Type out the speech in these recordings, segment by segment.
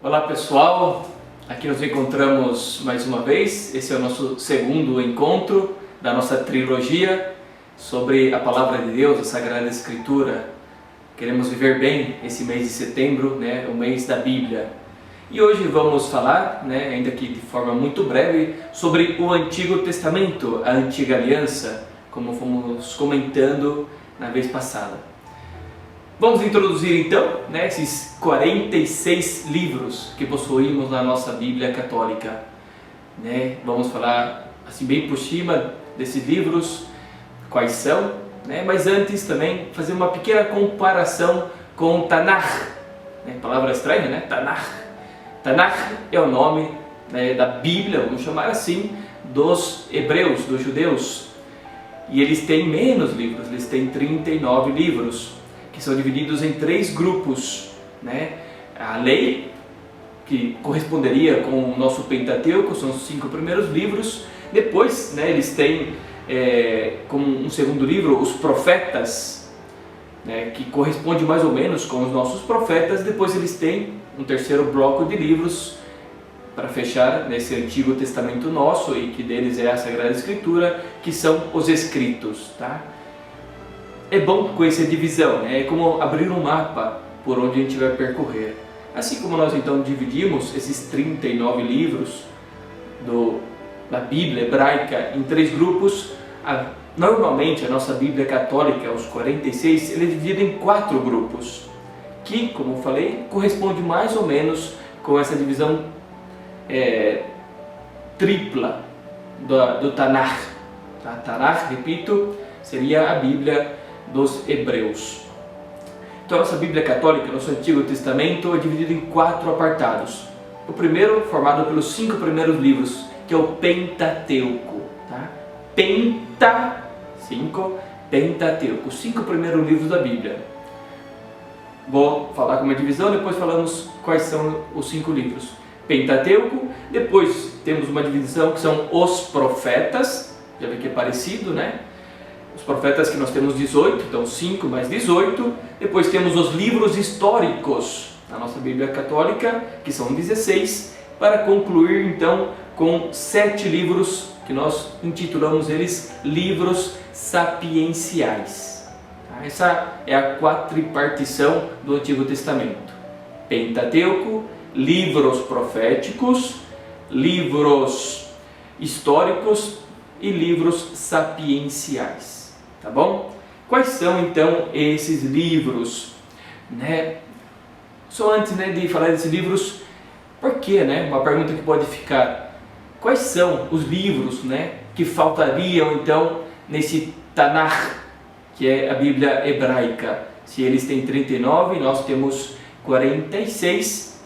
Olá pessoal, aqui nos encontramos mais uma vez. Esse é o nosso segundo encontro da nossa trilogia sobre a Palavra de Deus, a Sagrada Escritura. Queremos viver bem esse mês de setembro, o mês da Bíblia. E hoje vamos falar, ainda que de forma muito breve, sobre o Antigo Testamento, a Antiga Aliança, como fomos comentando na vez passada. Vamos introduzir então esses 46 livros que possuímos na nossa Bíblia Católica. Vamos falar assim bem por cima desses livros, quais são, mas antes também fazer uma pequena comparação com Tanakh. Palavra estranha, Tanakh. Tanakh é o nome da Bíblia, vamos chamar assim, dos hebreus, dos judeus. E eles têm menos livros, eles têm 39 livros. Que são divididos em 3 grupos, A lei, que corresponderia com o nosso Pentateuco, são os 5 primeiros livros. Depois, eles têm como um segundo livro os profetas, que corresponde mais ou menos com os nossos profetas. Depois eles têm um terceiro bloco de livros para fechar nesse Antigo Testamento nosso, e que deles é a Sagrada Escritura, que são os escritos, É bom conhecer a divisão, é como abrir um mapa por onde a gente vai percorrer. Assim como nós então dividimos esses 39 livros da Bíblia hebraica em 3 grupos, normalmente a nossa Bíblia Católica, os 46, ele é dividida em 4 grupos, que, como eu falei, corresponde mais ou menos com essa divisão tripla do Tanakh. Tanakh, repito, seria a Bíblia dos hebreus. Então a nossa Bíblia Católica, nosso Antigo Testamento, é dividido em 4 apartados. O primeiro, formado pelos 5 primeiros livros, que é o Pentateuco. Pentateuco, os 5 primeiros livros da Bíblia. Vou falar como é a divisão, depois falamos quais são os 5 livros. Pentateuco, depois temos uma divisão que são os profetas, já vê que é parecido, Os profetas, que nós temos 18, então 5 mais 18. Depois temos os livros históricos na nossa Bíblia Católica, que são 16, para concluir então com 7 livros, que nós intitulamos eles livros sapienciais. Essa é a quadripartição do Antigo Testamento: Pentateuco, livros proféticos, livros históricos e livros sapienciais. Tá bom? Quais são então esses livros? Só antes de falar desses livros, por quê? Uma pergunta que pode ficar: quais são os livros que faltariam então nesse Tanakh, que é a Bíblia hebraica? Se eles têm 39, nós temos 46,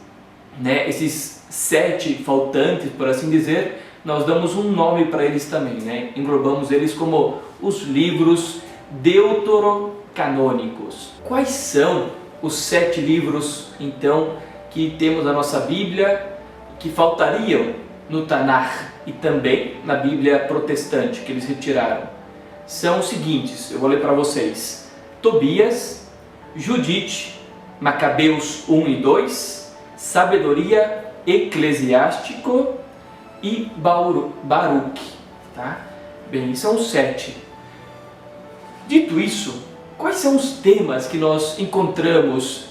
esses 7 faltantes, por assim dizer, nós damos um nome para eles também, englobamos eles como os livros deuterocanônicos. Quais são os 7 livros, então, que temos na nossa Bíblia, que faltariam no Tanakh e também na Bíblia protestante, que eles retiraram? São os seguintes, eu vou ler para vocês: Tobias, Judite, Macabeus 1 e 2, Sabedoria, Eclesiástico e Baruch. Bem, são os 7. Dito isso, quais são os temas que nós encontramos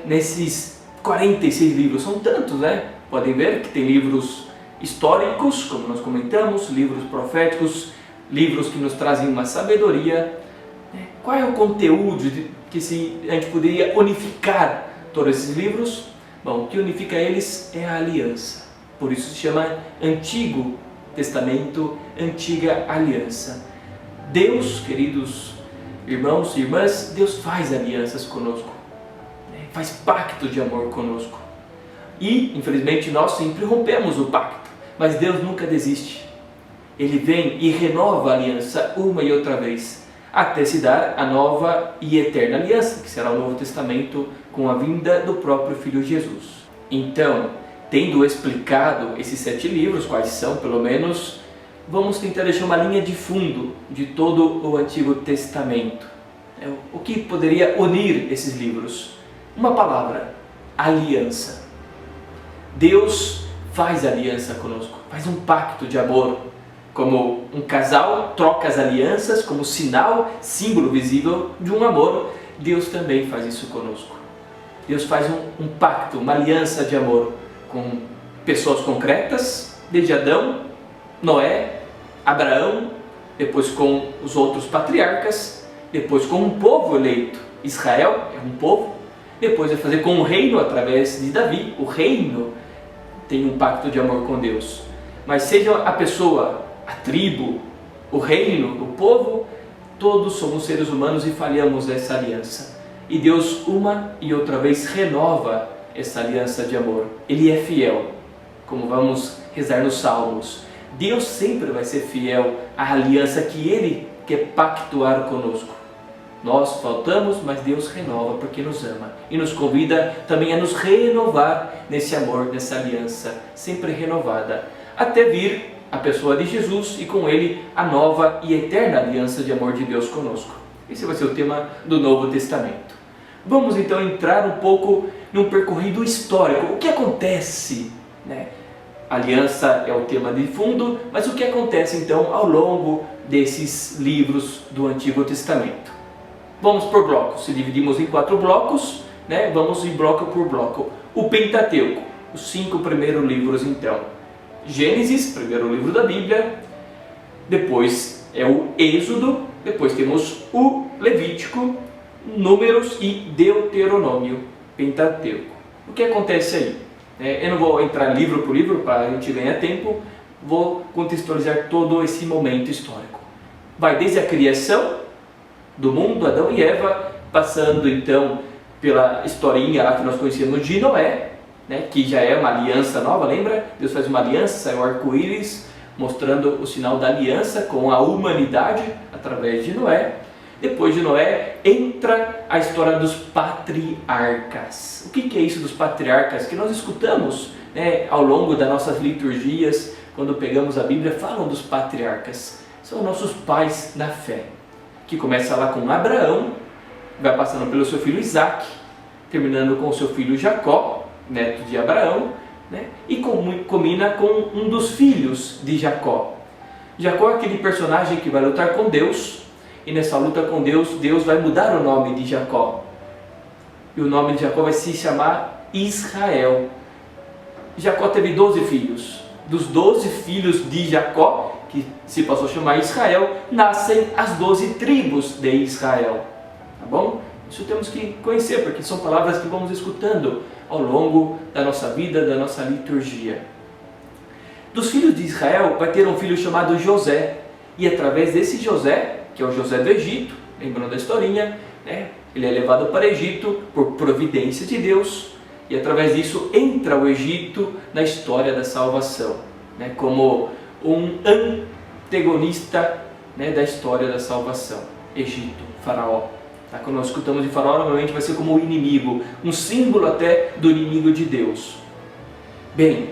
nesses 46 livros? São tantos, Podem ver que tem livros históricos, como nós comentamos, livros proféticos, livros que nos trazem uma sabedoria. Qual é o conteúdo que a gente poderia unificar todos esses livros? Bom, o que unifica eles é a aliança. Por isso se chama Antigo Testamento, Antiga Aliança. Deus, queridos irmãos e irmãs, Deus faz alianças conosco, faz pacto de amor conosco. E, infelizmente, nós sempre rompemos o pacto, mas Deus nunca desiste. Ele vem e renova a aliança uma e outra vez, até se dar a nova e eterna aliança, que será o Novo Testamento, com a vinda do próprio Filho Jesus. Então, tendo explicado esses 7 livros, quais são, pelo menos, vamos tentar deixar uma linha de fundo de todo o Antigo Testamento. O que poderia unir esses livros? Uma palavra: aliança. Deus faz aliança conosco, faz um pacto de amor. Como um casal troca as alianças como sinal, símbolo visível de um amor, Deus também faz isso conosco. Deus faz um pacto, uma aliança de amor com pessoas concretas, desde Adão, Noé, Abraão, depois com os outros patriarcas, depois com um povo eleito, Israel é um povo, depois vai fazer com o reino através de Davi, o reino tem um pacto de amor com Deus. Mas seja a pessoa, a tribo, o reino, o povo, todos somos seres humanos e falhamos essa aliança. E Deus uma e outra vez renova essa aliança de amor. Ele é fiel, como vamos rezar nos Salmos. Deus sempre vai ser fiel à aliança que Ele quer pactuar conosco. Nós faltamos, mas Deus renova porque nos ama e nos convida também a nos renovar nesse amor, nessa aliança sempre renovada, até vir a pessoa de Jesus e com Ele a nova e eterna aliança de amor de Deus conosco. Esse vai ser o tema do Novo Testamento. Vamos então entrar um pouco num percorrido histórico. O que acontece, né? A aliança é o tema de fundo, mas o que acontece então ao longo desses livros do Antigo Testamento? Vamos por blocos, se dividimos em 4 blocos, né? Vamos em bloco por bloco. O Pentateuco, os 5 primeiros livros então. Gênesis, primeiro livro da Bíblia, depois é o Êxodo, depois temos o Levítico, Números e Deuteronômio, Pentateuco. O que acontece aí? Eu não vou entrar livro por livro para a gente ganhar tempo, vou contextualizar todo esse momento histórico. Vai desde a criação do mundo, Adão e Eva, passando então pela historinha lá que nós conhecemos de Noé, né, que já é uma aliança nova, lembra? Deus faz uma aliança, sai um arco-íris mostrando o sinal da aliança com a humanidade através de Noé. Depois de Noé entra a história dos patriarcas. O que é isso dos patriarcas? Que nós escutamos, né, ao longo das nossas liturgias, quando pegamos a Bíblia, falam dos patriarcas. São nossos pais na fé, que começa lá com Abraão, vai passando pelo seu filho Isaac, terminando com o seu filho Jacó, neto de Abraão, né? E combina com um dos filhos de Jacó. Jacó é aquele personagem que vai lutar com Deus, e nessa luta com Deus, Deus vai mudar o nome de Jacó. E o nome de Jacó vai se chamar Israel. Jacó teve 12 filhos. Dos 12 filhos de Jacó, que se passou a chamar Israel, nascem as 12 tribos de Israel. Tá bom? Isso temos que conhecer, porque são palavras que vamos escutando ao longo da nossa vida, da nossa liturgia. Dos filhos de Israel vai ter um filho chamado José, e através desse José, que é o José do Egito, lembrando da historinha, né? Ele é levado para o Egito por providência de Deus, e através disso entra o Egito na história da salvação, né? Como um antagonista, né, da história da salvação. Egito, Faraó. Tá? Quando nós escutamos de Faraó, normalmente vai ser como o inimigo, um símbolo até do inimigo de Deus. Bem,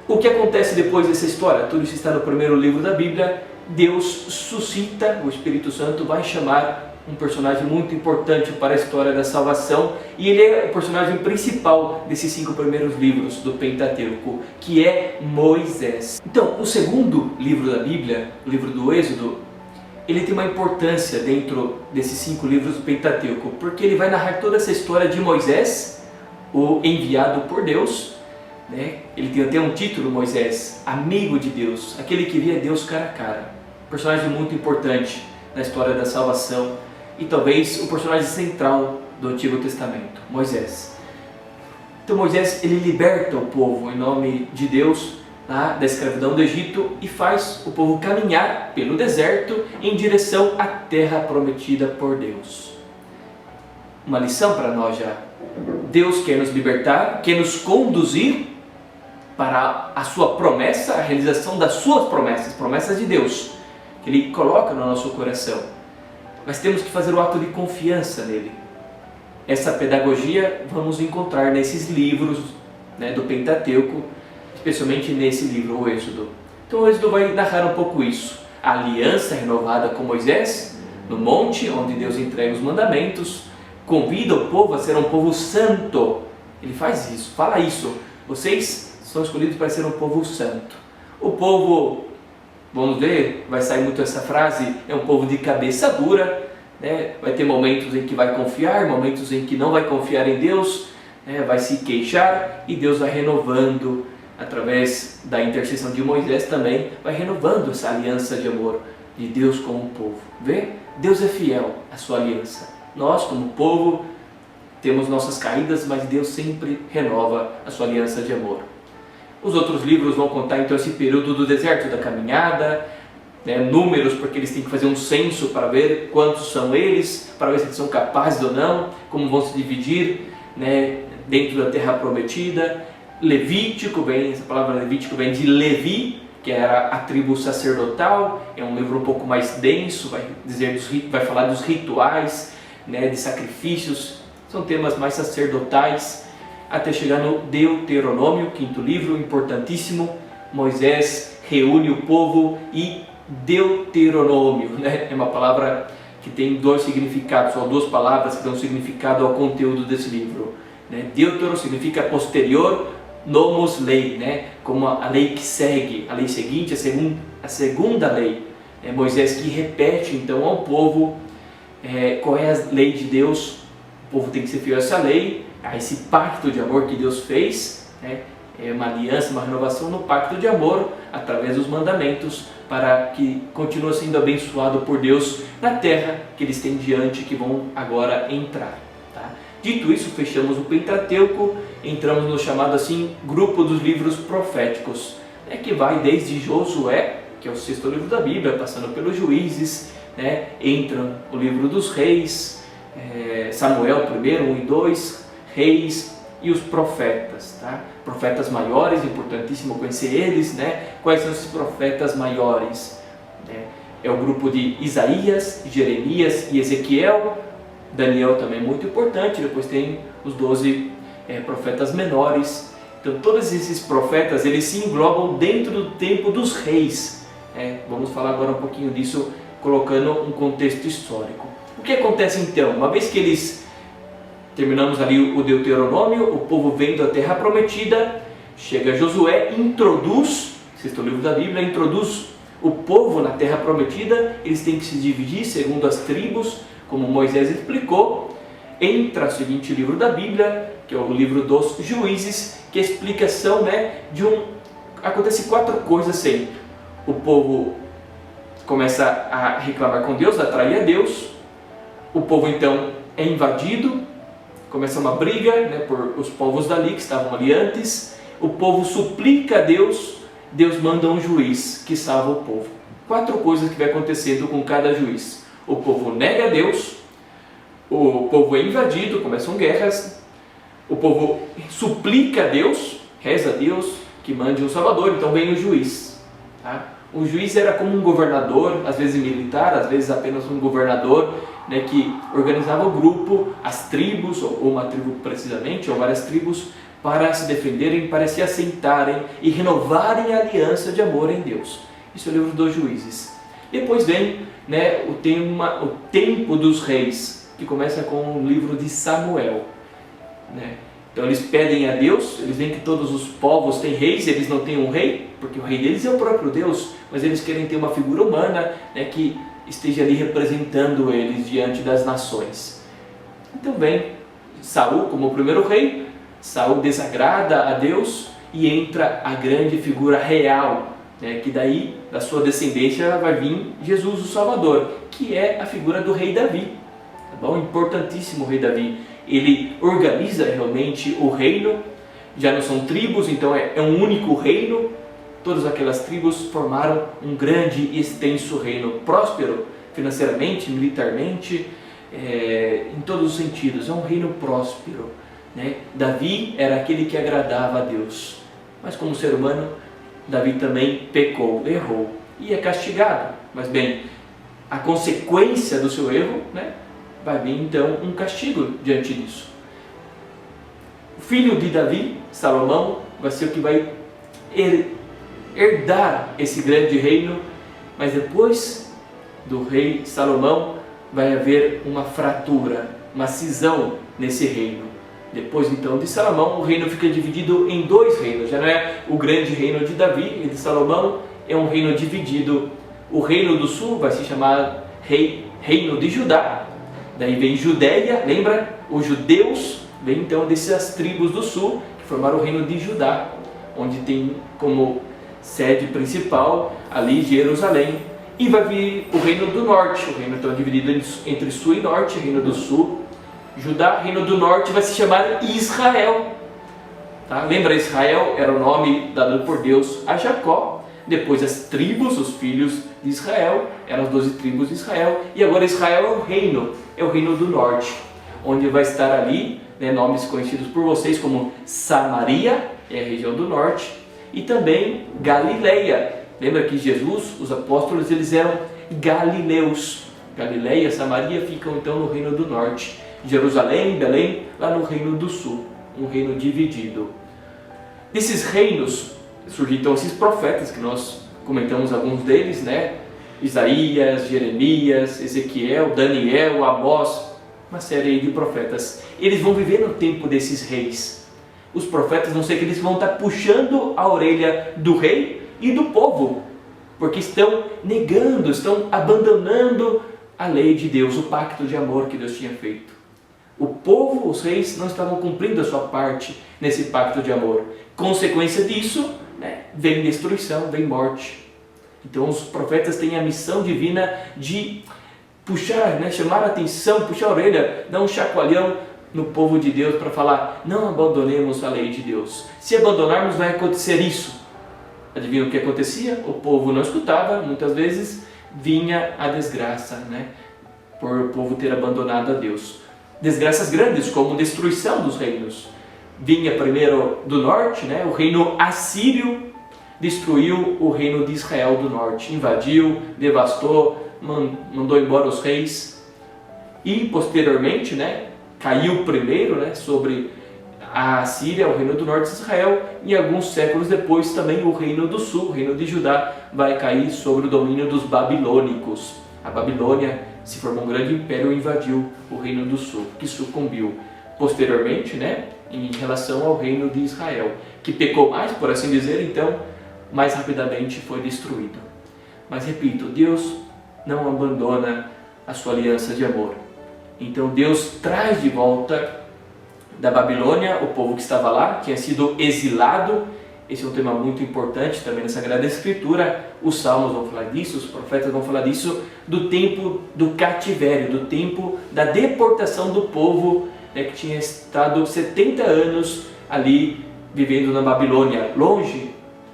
o que acontece depois dessa história? Tudo isso está no primeiro livro da Bíblia. Deus suscita, o Espírito Santo vai chamar um personagem muito importante para a história da salvação, e ele é o personagem principal desses 5 primeiros livros do Pentateuco, que é Moisés. Então, o segundo livro da Bíblia, o livro do Êxodo, ele tem uma importância dentro desses 5 livros do Pentateuco, porque ele vai narrar toda essa história de Moisés, o enviado por Deus, né? Ele tem até um título, Moisés, amigo de Deus, aquele que via Deus cara a cara. Personagem muito importante na história da salvação e talvez o personagem central do Antigo Testamento, Moisés. Então Moisés, ele liberta o povo em nome de Deus da escravidão do Egito e faz o povo caminhar pelo deserto em direção à terra prometida por Deus. Uma lição para nós já. Deus quer nos libertar, quer nos conduzir para a sua promessa, a realização das suas promessas, promessas de Deus, que Ele coloca no nosso coração. Mas temos que fazer o ato de confiança nele. Essa pedagogia vamos encontrar nesses livros, né, do Pentateuco, especialmente nesse livro, o Êxodo. Então o Êxodo vai narrar um pouco isso. A aliança renovada com Moisés, no monte, onde Deus entrega os mandamentos, convida o povo a ser um povo santo. Ele faz isso, fala isso vocês são escolhidos para ser um povo santo. O povo, vamos ver, vai sair muito essa frase, é um povo de cabeça dura, né? Vai ter momentos em que vai confiar, momentos em que não vai confiar em Deus, né? Vai se queixar, e Deus vai renovando, através da intercessão de Moisés também, vai renovando essa aliança de amor de Deus com o povo. Vê? Deus é fiel à sua aliança. Nós, como povo, temos nossas caídas, mas Deus sempre renova a sua aliança de amor. Os outros livros vão contar então esse período do deserto, da caminhada, né, números, porque eles têm que fazer um censo para ver quantos são eles, para ver se eles são capazes ou não, como vão se dividir, né, dentro da terra prometida. Levítico, essa palavra Levítico vem de Levi, que era a tribo sacerdotal. É um livro um pouco mais denso, vai falar dos rituais, né, de sacrifícios, são temas mais sacerdotais, até chegar no Deuteronômio, quinto livro, importantíssimo. Moisés reúne o povo e Deuteronômio, né, é uma palavra que tem dois significados, ou duas palavras que dão significado ao conteúdo desse livro, né? Deutero significa posterior, nomos lei, né? Como a lei que segue, a lei seguinte, a segunda lei. É Moisés que repete então ao povo qual é a lei de Deus. O povo tem que ser fiel a essa lei, a esse pacto de amor que Deus fez, né? É uma aliança, uma renovação no pacto de amor, através dos mandamentos, para que continue sendo abençoado por Deus na terra que eles têm diante, que vão agora entrar. Tá? Dito isso, fechamos o Pentateuco, entramos no chamado assim grupo dos livros proféticos, né, que vai desde Josué, que é o sexto livro da Bíblia, passando pelos Juízes, né, entra o livro dos Reis, Samuel 1, 1 e 2, Reis e os profetas. Tá? Profetas maiores, importantíssimo conhecer eles, né? Quais são esses profetas maiores? É o grupo de Isaías, Jeremias e Ezequiel. Daniel também é muito importante. Depois tem os 12 profetas menores. Então todos esses profetas, eles se englobam dentro do tempo dos reis. Vamos falar agora um pouquinho disso, colocando um contexto histórico. O que acontece então? Uma vez que terminamos ali o Deuteronômio, o povo vendo a terra prometida, chega Josué, introduz, sexto livro da Bíblia, introduz o povo na terra prometida. Eles têm que se dividir segundo as tribos, como Moisés explicou. Entra o seguinte livro da Bíblia, que é o livro dos Juízes, que é a explicação, né, acontece 4 coisas sempre. O povo começa a reclamar com Deus, a trair a Deus. O povo então é invadido, começa uma briga, né, por os povos dali que estavam ali antes. O povo suplica a Deus, Deus manda um juiz que salva o povo. 4 coisas que vai acontecendo com cada juiz. O povo nega a Deus, o povo é invadido, começam guerras, o povo suplica a Deus, reza a Deus que mande um salvador, então vem o juiz. Tá? O juiz era como um governador, às vezes militar, às vezes apenas um governador, né, que organizava o grupo, as tribos, ou uma tribo precisamente, ou várias tribos, para se defenderem, para se assentarem e renovarem a aliança de amor em Deus. Isso é o livro dos Juízes. Depois vem, né, o tempo dos reis, que começa com o livro de Samuel. Né? Então eles pedem a Deus, eles veem que todos os povos têm reis, eles não têm um rei, porque o rei deles é o próprio Deus, mas eles querem ter uma figura humana, né, que esteja ali representando eles diante das nações. Então vem Saul como o primeiro rei. Saul desagrada a Deus e entra a grande figura real, né, que daí da sua descendência vai vir Jesus o Salvador, que é a figura do rei Davi. Tá bom? Importantíssimo o rei Davi. Ele organiza realmente o reino, já não são tribos, então é um único reino. Todas aquelas tribos formaram um grande e extenso reino, próspero financeiramente, militarmente, em todos os sentidos. É um reino próspero. Né? Davi era aquele que agradava a Deus, mas como ser humano, Davi também pecou, errou e é castigado. Mas bem, a consequência do seu erro, né, vai vir então um castigo diante disso. O filho de Davi, Salomão, vai ser o que vai herdar esse grande reino, mas depois do rei Salomão vai haver uma fratura, uma cisão nesse reino. Depois então de Salomão, o reino fica dividido em dois reinos. Já não é o grande reino de Davi e de Salomão, é um reino dividido. O reino do sul vai se chamar reino de Judá. Daí vem Judéia, lembra? Os judeus vêm então dessas tribos do sul que formaram o reino de Judá, onde tem como sede principal ali Jerusalém. E vai vir o reino do norte. O reino então é dividido entre sul e norte, reino do sul Judá, reino do norte vai se chamar Israel. Tá? Lembra, Israel era o nome dado por Deus a Jacó. Depois as tribos, os filhos de Israel, eram as 12 tribos de Israel. E agora Israel é o reino do norte, onde vai estar ali, né, nomes conhecidos por vocês como Samaria, é a região do norte, e também Galileia. Lembra que Jesus, os apóstolos, eles eram galileus. Galileia, Samaria ficam então no reino do norte. Jerusalém, Belém, lá no reino do sul, um reino dividido. Desses reinos surgiram então esses profetas que nós comentamos alguns deles, né? Isaías, Jeremias, Ezequiel, Daniel, Amós, uma série de profetas. Eles vão viver no tempo desses reis. Os profetas vão ser aqueles que vão estar puxando a orelha do rei e do povo, porque estão negando, estão abandonando a lei de Deus, o pacto de amor que Deus tinha feito. O povo, os reis, não estavam cumprindo a sua parte nesse pacto de amor. Consequência disso, né, vem destruição, vem morte. Então os profetas têm a missão divina de puxar, né, chamar a atenção, puxar a orelha, dar um chacoalhão no povo de Deus para falar: não abandonemos a lei de Deus. Se abandonarmos, vai acontecer isso. Adivinha o que acontecia? O povo não escutava, muitas vezes vinha a desgraça, né, por o povo ter abandonado a Deus. Desgraças grandes, como destruição dos reinos. Vinha primeiro do norte, né? O reino assírio destruiu o reino de Israel do norte, invadiu, devastou, mandou embora os reis. E posteriormente, né, caiu primeiro, né, sobre a Assíria, o reino do norte de Israel, e alguns séculos depois também o reino do sul, o reino de Judá, vai cair sobre o domínio dos babilônicos. A Babilônia se formou um grande império e invadiu o reino do sul, que sucumbiu. Posteriormente, né, em relação ao reino de Israel, que pecou mais, por assim dizer, então mais rapidamente foi destruído. Mas repito, Deus não abandona a sua aliança de amor. Então Deus traz de volta da Babilônia o povo que estava lá, tinha sido exilado. Esse é um tema muito importante também na Sagrada Escritura. Os salmos vão falar disso, os profetas vão falar disso, do tempo do cativério, do tempo da deportação do povo, né, que tinha estado 70 anos ali vivendo na Babilônia, longe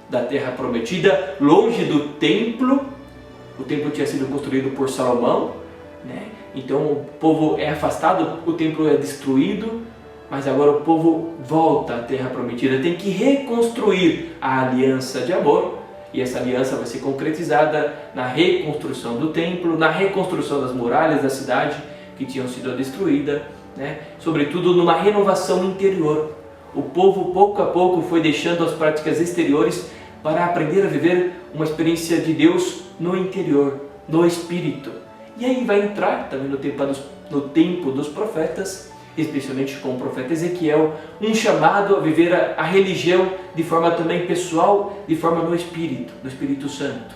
da terra prometida, longe do templo. O templo tinha sido construído por Salomão, né? Então o povo é afastado, o templo é destruído, mas agora o povo volta à terra prometida, tem que reconstruir a aliança de amor, e essa aliança vai ser concretizada na reconstrução do templo, na reconstrução das muralhas da cidade que tinham sido destruídas, né? Sobretudo numa renovação interior. O povo pouco a pouco foi deixando as práticas exteriores para aprender a viver uma experiência de Deus no interior, no espírito. E aí vai entrar também no tempo dos profetas, especialmente com o profeta Ezequiel, um chamado a viver a religião de forma também pessoal, de forma no Espírito Santo.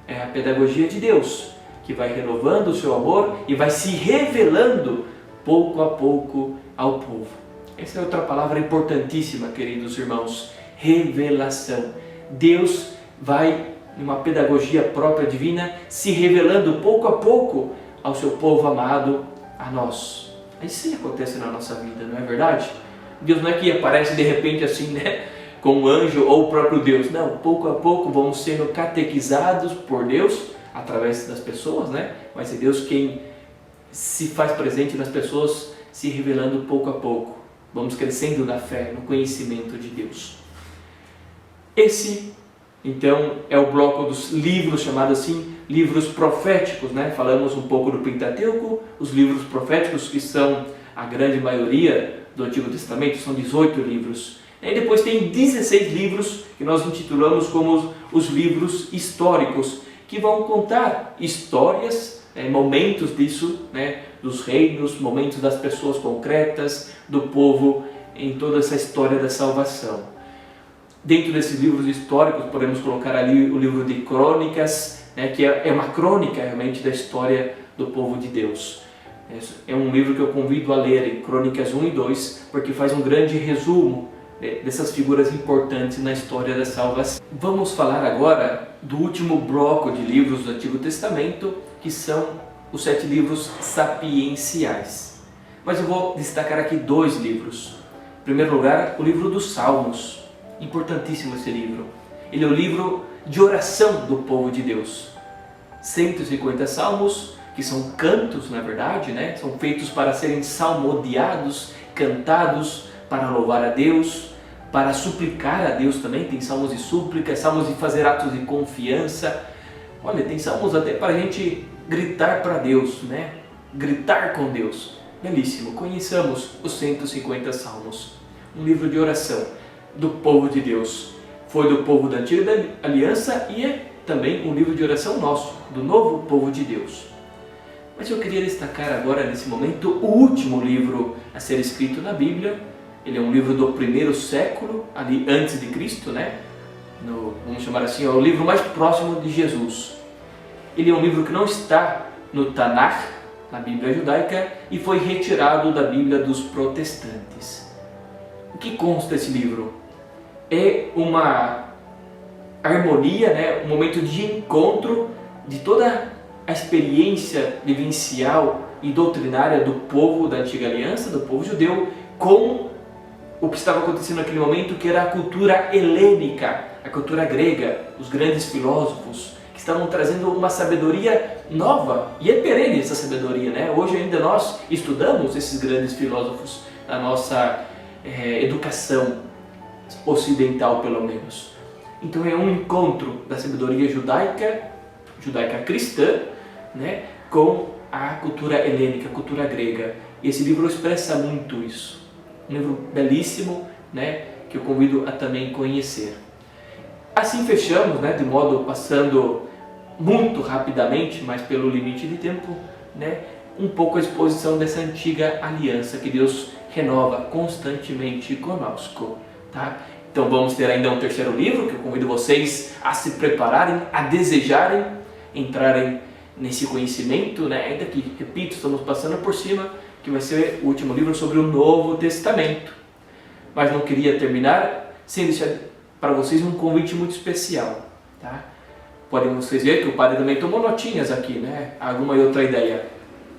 É a pedagogia de Deus que vai renovando o seu amor e vai se revelando pouco a pouco ao povo. Essa é outra palavra importantíssima, queridos irmãos: revelação. Deus vai, numa pedagogia própria divina, se revelando pouco a pouco ao seu povo amado, a nós. Isso sim acontece na nossa vida, não é verdade? Deus não é que aparece de repente assim, né, como um anjo ou o próprio Deus. Não, pouco a pouco vamos sendo catequizados por Deus, através das pessoas, né? Mas é Deus quem se faz presente nas pessoas, se revelando pouco a pouco. Vamos crescendo na fé, no conhecimento de Deus. Esse, então, é o bloco dos livros, chamado assim, livros proféticos, né? Falamos um pouco do Pentateuco, os livros proféticos, que são a grande maioria do Antigo Testamento, são 18 livros. E depois tem 16 livros que nós intitulamos como os livros históricos, que vão contar histórias momentos disso, né, dos reinos, momentos das pessoas concretas, do povo em toda essa história da salvação. Dentro desses livros históricos podemos colocar ali o livro de Crônicas, né, que é uma crônica realmente da história do povo de Deus. É um livro que eu convido a ler, Crônicas 1 e 2, porque faz um grande resumo dessas figuras importantes na história da salvação. Vamos falar agora do último bloco de livros do Antigo Testamento, que são os 7 livros sapienciais. Mas eu vou destacar aqui 2 livros. Em primeiro lugar, o livro dos Salmos. Importantíssimo esse livro. Ele é o livro de oração do povo de Deus. 150 salmos, que são cantos, na verdade, né? São feitos para serem salmodiados, cantados, para louvar a Deus, para suplicar a Deus também. Tem salmos de súplica, salmos de fazer atos de confiança. Olha, tem salmos até para a gente gritar para Deus, né? Gritar com Deus. Belíssimo. Conheçamos os 150 salmos. Um livro de oração do povo de Deus. Foi do povo da Antiga Aliança e é também um livro de oração nosso, do novo povo de Deus. Mas eu queria destacar agora, nesse momento, o último livro a ser escrito na Bíblia. Ele é um livro do 1º século, ali antes de Cristo, né? Vamos chamar assim, é o livro mais próximo de Jesus. Ele é um livro que não está no Tanakh, na Bíblia judaica, e foi retirado da Bíblia dos protestantes. O que consta esse livro? É uma harmonia, né? Um momento de encontro de toda a experiência vivencial e doutrinária do povo da Antiga Aliança, do povo judeu, com o que estava acontecendo naquele momento, que era a cultura helênica, a cultura grega, os grandes filósofos, que estavam trazendo uma sabedoria nova, e é perene essa sabedoria, né? Hoje ainda nós estudamos esses grandes filósofos na nossa educação ocidental, pelo menos. Então é um encontro da sabedoria judaica cristã, né, com a cultura helênica, a cultura grega. E esse livro expressa muito isso. Um livro belíssimo, né, que eu convido a também conhecer. Assim fechamos, né, de modo passando muito rapidamente, mas pelo limite de tempo, né, um pouco a exposição dessa antiga aliança que Deus renova constantemente conosco, tá? Então vamos ter ainda um 3º livro que eu convido vocês a se prepararem, a desejarem, entrarem nesse conhecimento, né? Ainda que, repito, estamos passando por cima, que vai ser o último livro sobre o Novo Testamento. Mas não queria terminar sem deixar para vocês um convite muito especial, tá? Podem vocês ver que o padre também tomou notinhas aqui, né? Alguma outra ideia.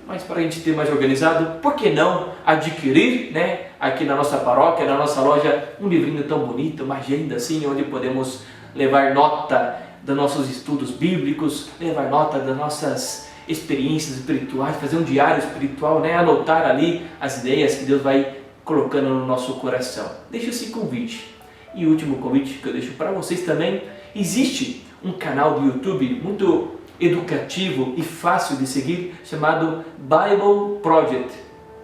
Mas para a gente ter mais organizado, por que não adquirir, né, aqui na nossa paróquia, na nossa loja, um livrinho tão bonito, uma agenda assim, onde podemos levar nota dos nossos estudos bíblicos, levar nota das nossas experiências espirituais, fazer um diário espiritual, né, anotar ali as ideias que Deus vai colocando no nosso coração. Deixo esse convite. E o último convite que eu deixo para vocês também, existe um canal do YouTube muito educativo e fácil de seguir, chamado Bible Project,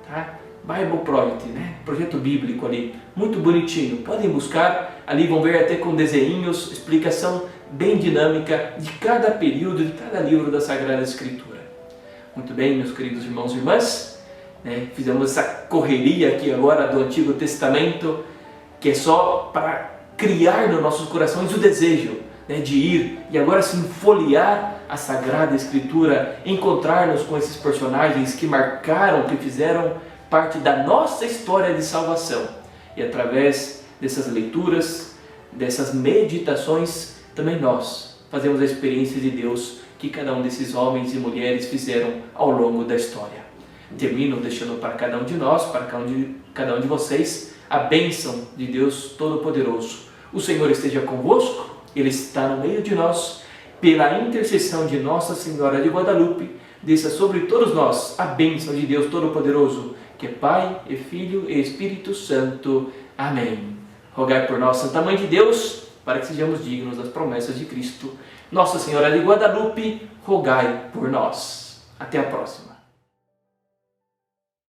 tá? Bible Project, né? Projeto bíblico ali, muito bonitinho. Podem buscar, ali vão ver até com desenhos, explicação bem dinâmica de cada período, de cada livro da Sagrada Escritura. Muito bem, meus queridos irmãos e irmãs, né? Fizemos essa correria aqui agora do Antigo Testamento, que é só para criar nos nossos corações o desejo, né, de ir e agora sim folhear a Sagrada Escritura, encontrar-nos com esses personagens que marcaram, que fizeram parte da nossa história de salvação. E através dessas leituras, dessas meditações, também nós fazemos a experiência de Deus que cada um desses homens e mulheres fizeram ao longo da história. Termino deixando para cada um de nós, para cada um de vocês, a bênção de Deus Todo-Poderoso. O Senhor esteja convosco, Ele está no meio de nós. Pela intercessão de Nossa Senhora de Guadalupe, desça sobre todos nós a bênção de Deus Todo-Poderoso, que é Pai, e Filho e Espírito Santo. Amém. Rogai por nós, Santa Mãe de Deus, para que sejamos dignos das promessas de Cristo. Nossa Senhora de Guadalupe, rogai por nós. Até a próxima.